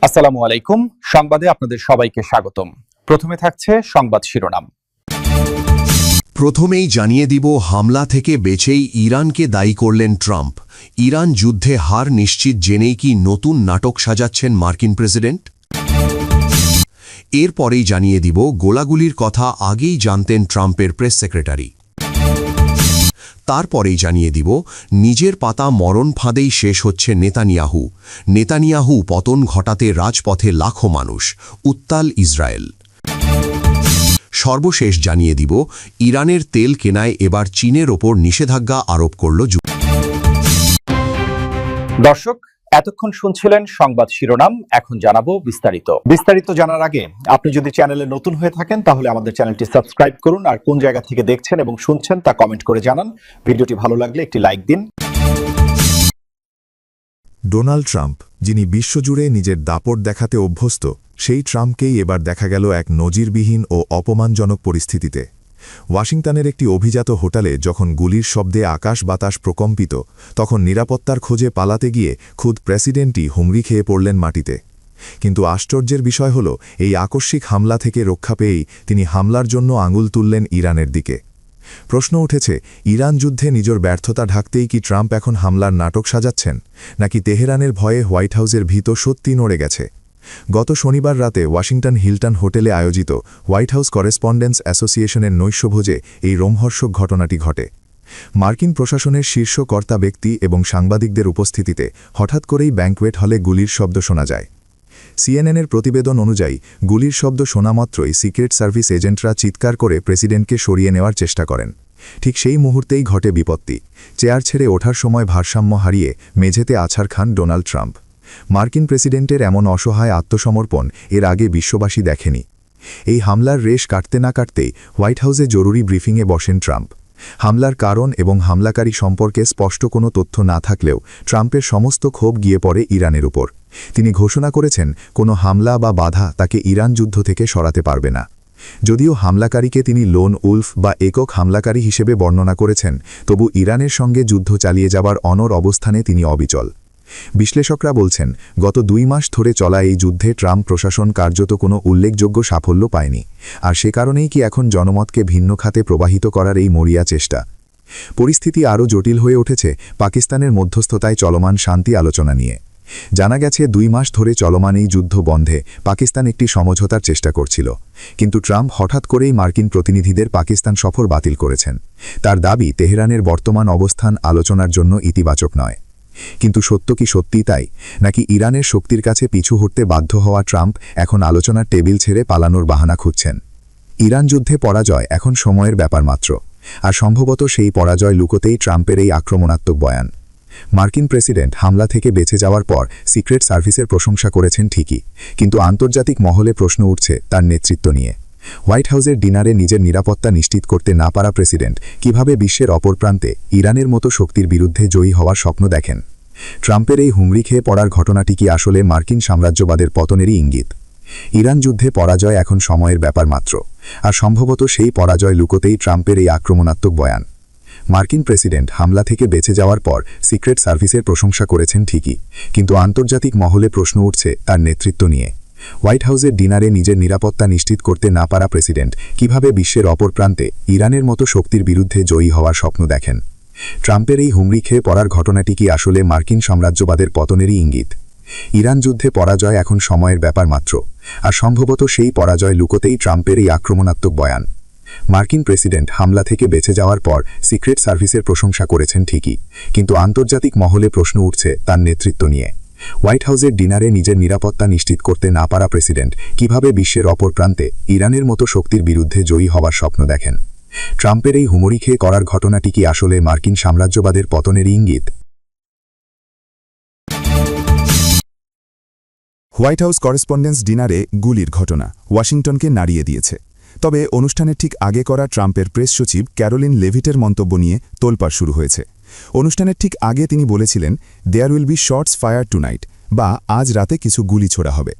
আসসালামু আলাইকুম। সংবাদে আপনাদের সবাইকে স্বাগতম। প্রথমে থাকছে সংবাদ শিরোনাম। প্রথমেই জানিয়ে দিব, হামলা থেকে বেঁচেই ইরানকে দায়ী করলেন ট্রাম্প। ইরান যুদ্ধে হার নিশ্চিত জেনেই কি নতুন নাটক সাজাচ্ছেন মার্কিন প্রেসিডেন্ট? এরপরেই জানিয়ে দিব, গোলাগুলির কথা আগেই জানতেন ট্রাম্পের প্রেস সেক্রেটারি। তারপরেই জানিয়ে দিব, নিজের পাতা মরণ ফাঁদেই শেষ হচ্ছে নেতানিয়াহু পতন ঘটাতে রাজপথে লাখো মানুষ, উত্তাল ইসরায়েল। সর্বশেষ জানিয়ে দিব, ইরানের তেল কেনায় এবার চীনের ওপর নিষেধাজ্ঞা আরোপ করল দর্শক, এতক্ষণ শুনছিলেন সংবাদ শিরোনাম। এখন জানাবো বিস্তারিত জানার আগে আপনি যদি চ্যানেলে নতুন হয়ে থাকেন তাহলে আমাদের চ্যানেলটি সাবস্ক্রাইব করুন, আর কোন জায়গা থেকে দেখছেন এবং শুনছেন তা কমেন্ট করে জানান। ভিডিওটি ভালো লাগলে একটি লাইক দিন। ডোনাল্ড ট্রাম্প, যিনি বিশ্বজুড়ে নিজের দাপট দেখাতে অভ্যস্ত, সেই ট্রাম্পকেই এবার দেখা গেল এক নজিরবিহীন ও অপমানজনক পরিস্থিতিতে। ওয়াশিংটনের একটি অভিজাত হোটেলে যখন গুলির শব্দে আকাশ বাতাস প্রকম্পিত, তখন নিরাপত্তার খোঁজে পালাতে গিয়ে খুদ প্রেসিডেন্টই হুমড়ি খেয়ে পড়লেন মাটিতে। কিন্তু আশ্চর্যের বিষয় হল, এই আকস্মিক হামলা থেকে রক্ষা পেয়েই তিনি হামলার জন্য আঙুল তুললেন ইরানের দিকে। প্রশ্ন উঠেছে, ইরান যুদ্ধে নিজের ব্যর্থতা ঢাকতেই কি ট্রাম্প এখন হামলার নাটক সাজাচ্ছেন, নাকি তেহরানের ভয়ে হোয়াইট হাউসের ভীত সত্যি নড়ে গেছে? গত শনিবার রাতে ওয়াশিংটন হিলটন হোটেলে আয়োজিত হোয়াইট হাউস করেসপন্ডেন্টস অ্যাসোসিয়েশনের নৈশভোজে এই রোমহর্ষক ঘটনাটি ঘটে। মার্কিন প্রশাসনের শীর্ষ কর্তা ব্যক্তি এবং সাংবাদিকদের উপস্থিতিতে হঠাৎ করেই ব্যাংকোয়েট হলে গুলির শব্দ শোনা যায়। সিএনএনের প্রতিবেদন অনুযায়ী, গুলির শব্দ শোনামাত্রই সিক্রেট সার্ভিস এজেন্টরা চিৎকার করে প্রেসিডেন্টকে সরিয়ে নেওয়ার চেষ্টা করেন। ঠিক সেই মুহূর্তেই ঘটে বিপত্তি। চেয়ার ছেড়ে ওঠার সময় ভারসাম্য হারিয়ে মেঝেতে আছাড় খান ডোনাল্ড ট্রাম্প। মার্কিন প্রেসিডেন্টের এমন অসহায় আত্মসমর্পণ এর আগে বিশ্ববাসী দেখেনি। এই হামলার রেশ কাটতে না কাটতেই হোয়াইট হাউসে জরুরি ব্রিফিংয়ে বসেন ট্রাম্প। হামলার কারণ এবং হামলাকারী সম্পর্কে স্পষ্ট কোনো তথ্য না থাকলেও ট্রাম্পের সমস্ত ক্ষোভ গিয়ে পড়ে ইরানের উপর। তিনি ঘোষণা করেছেন, কোনো হামলা বা বাধা তাকে ইরান যুদ্ধ থেকে সরাতে পারবে না। যদিও হামলাকারীকে তিনি লোন উলফ বা একক হামলাকারী হিসেবে বর্ণনা করেছেন, তবু ইরানের সঙ্গে যুদ্ধ চালিয়ে যাবার অনড় অবস্থানে তিনি অবিচল। বিশ্লেষকরা বলছেন, গত 2 মাস ধরে চলা এই যুদ্ধে ট্রাম্প প্রশাসন কার্যত কোনো উল্লেখযোগ্য সাফল্য পায়নি, আর সে কারণেই কি এখন জনমতকে ভিন্ন খাতে প্রবাহিত করার এই মরিয়া চেষ্টা? পরিস্থিতি আরও জটিল হয়ে উঠেছে পাকিস্তানের মধ্যস্থতায় চলমান শান্তি আলোচনা নিয়ে। জানা গেছে, 2 মাস ধরে চলমান এই যুদ্ধ বন্ধে পাকিস্তান একটি সমঝোতার চেষ্টা করছিল, কিন্তু ট্রাম্প হঠাৎ করেই মার্কিন প্রতিনিধিদের পাকিস্তান সফর বাতিল করেছেন। তার দাবি, তেহরানের বর্তমান অবস্থান আলোচনার জন্য ইতিবাচক নয়। কিন্তু সত্য কি সত্যিই তাই, নাকি ইরানের শক্তির কাছে পিছু হটতে বাধ্য হওয়া ট্রাম্প এখন আলোচনার টেবিল ছেড়ে পালানোর বাহানা খুঁজছেন? ইরান যুদ্ধে পরাজয় এখন সময়ের ব্যাপার মাত্র, আর সম্ভবত সেই পরাজয় লুকোতেই ট্রাম্পের এই আক্রমণাত্মক বয়ান। মার্কিন প্রেসিডেন্ট হামলা থেকে বেঁচে যাওয়ার পর সিক্রেট সার্ভিসের প্রশংসা করেছেন ঠিকই, কিন্তু আন্তর্জাতিক মহলে প্রশ্ন উঠছে তার নেতৃত্ব নিয়ে। হোয়াইট হাউসের ডিনারে নিজের নিরাপত্তা নিশ্চিত করতে না পারা প্রেসিডেন্ট কিভাবে বিশ্বের অপর প্রান্তে ইরানের মতো শক্তির বিরুদ্ধে জয়ী হওয়ার স্বপ্ন দেখেন? ট্রাম্পের এই হুমড়ি খেয়ে পড়ার ঘটনাটি কি আসলে মার্কিন সাম্রাজ্যবাদের পতনেরই ইঙ্গিত? ইরান যুদ্ধে পরাজয় এখন সময়ের ব্যাপার মাত্র, আর সম্ভবত সেই পরাজয় লুকোতেই ট্রাম্পের এই আক্রমণাত্মক বয়ান। মার্কিন প্রেসিডেন্ট হামলা থেকে বেঁচে যাওয়ার পর সিক্রেট সার্ভিসের প্রশংসা করেছেন ঠিকই, কিন্তু আন্তর্জাতিক মহলে প্রশ্ন উঠছে তার নেতৃত্ব নিয়ে। হোয়াইট হাউসের ডিনারে নিজের নিরাপত্তা নিশ্চিত করতে না পারা প্রেসিডেন্ট কিভাবে বিশ্বের অপর প্রান্তে ইরানের মতো শক্তির বিরুদ্ধে জয়ী হওয়ার স্বপ্ন দেখেন? ট্রাম্পের এই হুমড়ি খেয়ে পড়ার ঘটনাটি কি আসলে মার্কিন সাম্রাজ্যবাদের পতনেরই ইঙ্গিত? ইরান যুদ্ধে পরাজয় এখন সময়ের ব্যাপার মাত্র, আর সম্ভবত সেই পরাজয় লুকোতেই ট্রাম্পের এই আক্রমণাত্মক বয়ান। মার্কিন প্রেসিডেন্ট হামলা থেকে বেঁচে যাওয়ার পর সিক্রেট সার্ভিসের প্রশংসা করেছেন ঠিকই, কিন্তু আন্তর্জাতিক মহলে প্রশ্ন উঠছে তার নেতৃত্ব নিয়ে। হোয়াইট হাউসের ডিনারে নিজের নিরাপত্তা নিশ্চিত করতে না পারা প্রেসিডেন্ট কিভাবে বিশ্বের অপর প্রান্তে ইরানের মতো শক্তির বিরুদ্ধে জয়ী হওয়ার স্বপ্ন দেখেন? ট্রাম্পের এই হুমড়ি খেয়ে করার ঘটনাটি কি আসলে মার্কিন সাম্রাজ্যবাদের পতনেরই ইঙ্গিত? হোয়াইট হাউস করেসপন্ডেন্টস ডিনারে গুলির ঘটনা ওয়াশিংটনকে নাড়িয়ে দিয়েছে। তবে অনুষ্ঠানের ঠিক আগে করা ট্রাম্পের প্রেস সচিব ক্যারোলিন লেভিটের মন্তব্য নিয়ে তোলপাড় শুরু হয়েছে। অনুষ্ঠানের ঠিক আগে তিনি বলেছিলেন, there will be shots fire tonight, বা আজ রাতে কিছু গুলি ছোড়া হবে।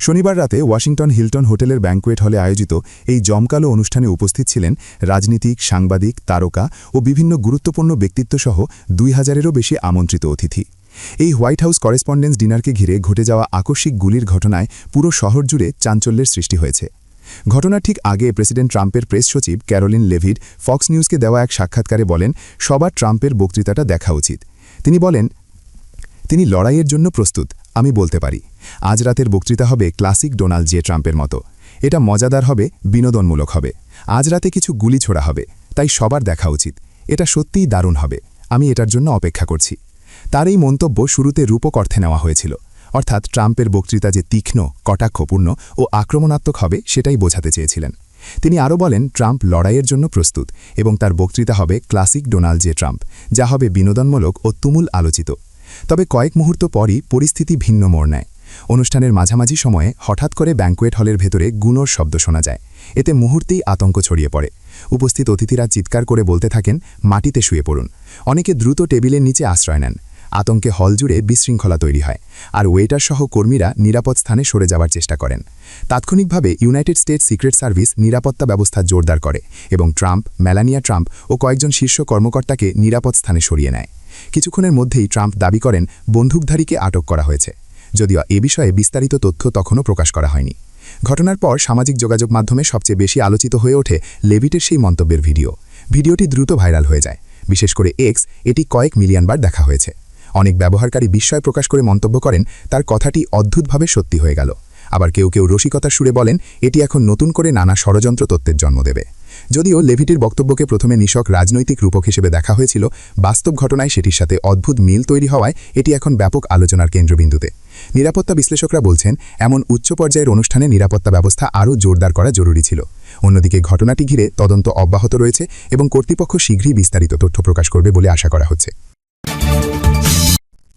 শনিবার রাতে ওয়াশিংটন হিলটন হোটেলের ব্যাংকোয়েট হলে আয়োজিত এই জমকালো অনুষ্ঠানে উপস্থিত ছিলেন রাজনীতিক, সাংবাদিক, তারকা ও বিভিন্ন গুরুত্বপূর্ণ ব্যক্তিত্বসহ 2000-এরও বেশি আমন্ত্রিত অতিথি। এই হোয়াইট হাউস করেসপন্ডেন্স ডিনারকে ঘিরে ঘটে যাওয়া আকস্মিক গুলির ঘটনায় পুরো শহর জুড়ে চাঞ্চল্যের সৃষ্টি হয়েছে। ঘটনার ঠিক আগে প্রেসিডেন্ট ট্রাম্পের প্রেস সচিব ক্যারোলিন লেভিড ফক্স নিউজকে দেওয়া এক সাক্ষাৎকারে বলেন, সবার ট্রাম্পের বক্তৃতাটা দেখা উচিত। তিনি বলেন, তিনি লড়াইয়ের জন্য প্রস্তুত, আমি বলতে পারি। আজ রাতের বক্তৃতা হবে ক্লাসিক ডোনাল্ড জে ট্রাম্পের মতো। এটা মজাদার হবে, বিনোদনমূলক হবে। আজ রাতে কিছু গুলি ছোড়া হবে, তাই সবার দেখা উচিত। এটা সত্যিই দারুণ হবে, আমি এটার জন্য অপেক্ষা করছি। তার এই মন্তব্য শুরুতে রূপক অর্থে নেওয়া হয়েছিল, অর্থাৎ ট্রাম্পের বক্তৃতা যে তীক্ষ্ণ, কটাক্ষপূর্ণ ও আক্রমণাত্মক হবে সেটাই বোঝাতে চেয়েছিলেন। তিনি আরও বলেন, ট্রাম্প লড়াইয়ের জন্য প্রস্তুত এবং তার বক্তৃতা হবে ক্লাসিক ডোনাল্ড জে ট্রাম্প, যা হবে বিনোদনমূলক ও তুমুল আলোচিত। তবে কয়েক মুহূর্ত পরই পরিস্থিতি ভিন্ন মোড় নেয়। অনুষ্ঠানের মাঝামাঝি সময়ে হঠাৎ করে ব্যাঙ্কোয়েট হলের ভেতরে গুনোর শব্দ শোনা যায়। এতে মুহূর্তেই আতঙ্ক ছড়িয়ে পড়ে। উপস্থিত অতিথিরা চিৎকার করে বলতে থাকেন, মাটিতে শুয়ে পড়ুন। অনেকে দ্রুত টেবিলের নিচে আশ্রয় নেন। আতঙ্কে হল জুড়ে বিশৃঙ্খলা তৈরি হয়, আর ওয়েটার সহ কর্মীরা নিরাপদ স্থানে সরে যাওয়ার চেষ্টা করেন। তাৎক্ষণিকভাবে ইউনাইটেড স্টেটস সিক্রেট সার্ভিস নিরাপত্তা ব্যবস্থা জোরদার করে এবং ট্রাম্প, মেলানিয়া ট্রাম্প ও কয়েকজন শীর্ষ কর্মকর্তাকে নিরাপদ স্থানে সরিয়ে নেয়। কিছুক্ষণের মধ্যেই ট্রাম্প দাবি করেন বন্দুকধারীকে আটক করা হয়েছে, যদিও এ বিষয়ে বিস্তারিত তথ্য তখনও প্রকাশ করা হয়নি। ঘটনার পর সামাজিক যোগাযোগ মাধ্যমে সবচেয়ে বেশি আলোচিত হয়ে ওঠে লেভিটের সেই মন্তব্যের ভিডিওটি দ্রুত ভাইরাল হয়ে যায়। বিশেষ করে এক্স এটি কয়েক মিলিয়ন বার দেখা হয়েছে। অনেক ব্যবহারকারী বিস্ময় প্রকাশ করে মন্তব্য করেন, তার কথাটি অদ্ভুতভাবে সত্যি হয়ে গেল। আবার কেউ কেউ রসিকতার সুরে বলেন, এটি এখন নতুন করে নানা ষড়যন্ত্র তত্ত্বের জন্ম দেবে। যদিও লেভিটির বক্তব্যকে প্রথমে নিছক রাজনৈতিক রূপক হিসেবে দেখা হয়েছিল, বাস্তব ঘটনায় সেটির সাথে অদ্ভুত মিল তৈরি হওয়ায় এটি এখন ব্যাপক আলোচনার কেন্দ্রবিন্দুতে। নিরাপত্তা বিশ্লেষকরা বলছেন, এমন উচ্চ পর্যায়ের অনুষ্ঠানে নিরাপত্তা ব্যবস্থা আরও জোরদার করা জরুরি ছিল। অন্যদিকে ঘটনাটি ঘিরে তদন্ত অব্যাহত রয়েছে এবং কর্তৃপক্ষ শীঘ্রই বিস্তারিত তথ্য প্রকাশ করবে বলে আশা করা হচ্ছে।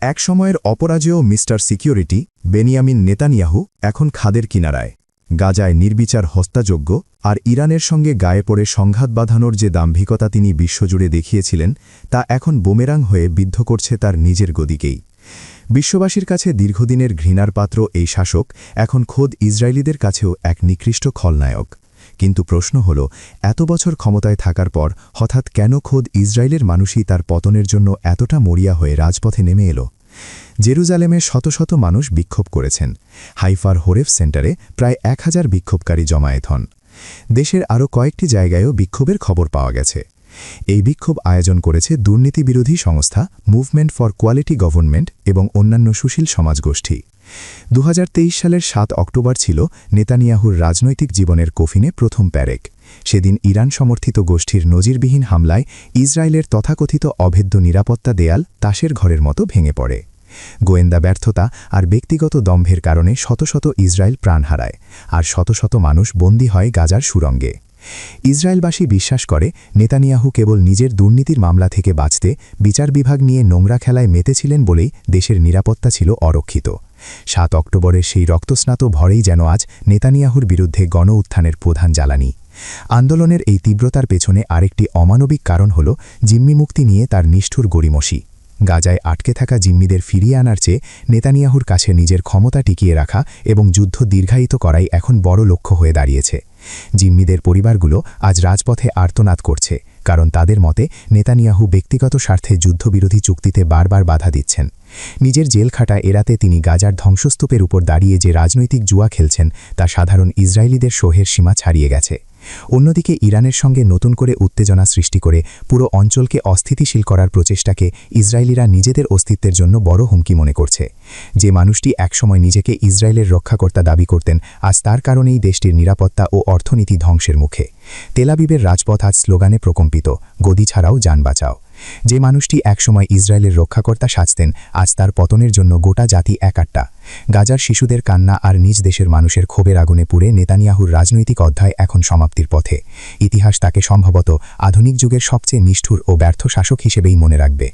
এক সময়ের অপরাজেয় মিস্টার সিকিউরিটি বেনিয়ামিন নেতানিয়াহু এখন খাদের কিনারায়। গাজায় নির্বিচার হত্যাযোগ্য আর ইরানের সঙ্গে গায়ে পড়ে সংঘাত বাঁধানোর যে দাম্ভিকতা তিনি বিশ্বজুড়ে দেখিয়েছিলেন, তা এখন বুমেরাং হয়ে বিদ্ধ করছে তার নিজের গদিকেই। বিশ্ববাসীর কাছে দীর্ঘদিনের ঘৃণার পাত্র এই শাসক এখন খোদ ইসরায়েলিদের কাছেও এক নিকৃষ্ট খলনায়ক। কিন্তু প্রশ্ন হল, এত বছর ক্ষমতায় থাকার পর হঠাৎ কেন খোদ ইসরায়েলের মানুষই তার পতনের জন্য এতটা মরিয়া হয়ে রাজপথে নেমে এলো? জেরুজালেমে শত শত মানুষ বিক্ষোভ করেছেন। হাইফার হোরেফ সেন্টারে প্রায় 1000 বিক্ষোভকারী জমায়েত হন। দেশের আরও কয়েকটি জায়গায়ও বিক্ষোভের খবর পাওয়া গেছে। এই বিক্ষোভ আয়োজন করেছে দুর্নীতিবিরোধী সংস্থা মুভমেন্ট ফর কোয়ালিটি গভর্নমেন্ট এবং অন্যান্য সুশীল সমাজগোষ্ঠী। 2023 সালের 7 অক্টোবর ছিল নেতানিয়াহুর রাজনৈতিক জীবনের কফিনে প্রথম প্যারেক। সেদিন ইরান সমর্থিত গোষ্ঠীর নজিরবিহীন হামলায় ইসরায়েলের তথাকথিত অভেদ্য নিরাপত্তা দেয়াল তাসের ঘরের মতো ভেঙে পড়ে। গোয়েন্দা ব্যর্থতা আর ব্যক্তিগত দম্ভের কারণে শত শত ইসরায়েল প্রাণ হারায়, আর শত শত মানুষ বন্দী হয় গাজার সুড়ঙ্গে। ইসরায়েলবাসী বিশ্বাস করে নেতানিয়াহু কেবল নিজের দুর্নীতির মামলা থেকে বাঁচতে বিচার বিভাগ নিয়ে নোংরা খেলায় মেতেছিলেন বলেই দেশের নিরাপত্তা ছিল অরক্ষিত। 7 অক্টোবরের সেই রক্তস্নাত ভরেই যেন আজ নেতানিয়াহুর বিরুদ্ধে গণ উত্থানের প্রধান জ্বালানি। আন্দোলনের এই তীব্রতার পেছনে আরেকটি অমানবিক কারণ হল জিম্মি মুক্তি নিয়ে তার নিষ্ঠুর গড়িমসি। গাজায় আটকে থাকা জিম্মিদের ফিরিয়ে আনার চেয়ে নেতানিয়াহুর কাছে নিজের ক্ষমতা টিকিয়ে রাখা এবং যুদ্ধ দীর্ঘায়িত করাই এখন বড় লক্ষ্য হয়ে দাঁড়িয়েছে। জিম্মিদের পরিবারগুলো আজ রাজপথে আর্তনাদ করছে, কারণ তাদের মতে নেতানিয়াহু ব্যক্তিগত স্বার্থে যুদ্ধবিরোধী চুক্তিতে বারবার বাধা দিচ্ছেন। নিজের জেলখাটা এড়াতে তিনি গাজার ধ্বংসস্তূপের উপর দাঁড়িয়ে যে রাজনৈতিক জুয়া খেলছেন, তা সাধারণ ইসরায়েলিদের সহ্যের সীমা ছাড়িয়ে গেছে। অন্যদিকে ইরানের সঙ্গে নতুন করে উত্তেজনা সৃষ্টি করে পুরো অঞ্চলকে অস্থিতিশীল করার প্রচেষ্টাকে ইসরায়েলিরা নিজেদের অস্তিত্বের জন্য বড় হুমকি মনে করছে। যে মানুষটি একসময় নিজেকে ইসরায়েলের রক্ষাকর্তা দাবি করতেন, আজ তার কারণেই দেশটির নিরাপত্তা ও অর্থনীতি ধ্বংসের মুখে। তেলাবিবের রাজপথ আজ স্লোগানে প্রকম্পিত, গদি ছাড়াও যান বাঁচাও। যে মানুষটি একসময় ইসরায়েলের রক্ষাকর্তা সাজতেন, আজ তার পতনের জন্য গোটা জাতি একাট্টা। গাজার শিশুদের কান্না আর নিজ দেশের মানুষের ক্ষোভের আগুনে পুড়ে নেতানিয়াহুর রাজনৈতিক অধ্যায় এখন সমাপ্তির পথে। ইতিহাস তাকে সম্ভবত আধুনিক যুগের সবচেয়ে নিষ্ঠুর ও ব্যর্থ শাসক হিসেবেই মনে রাখবে।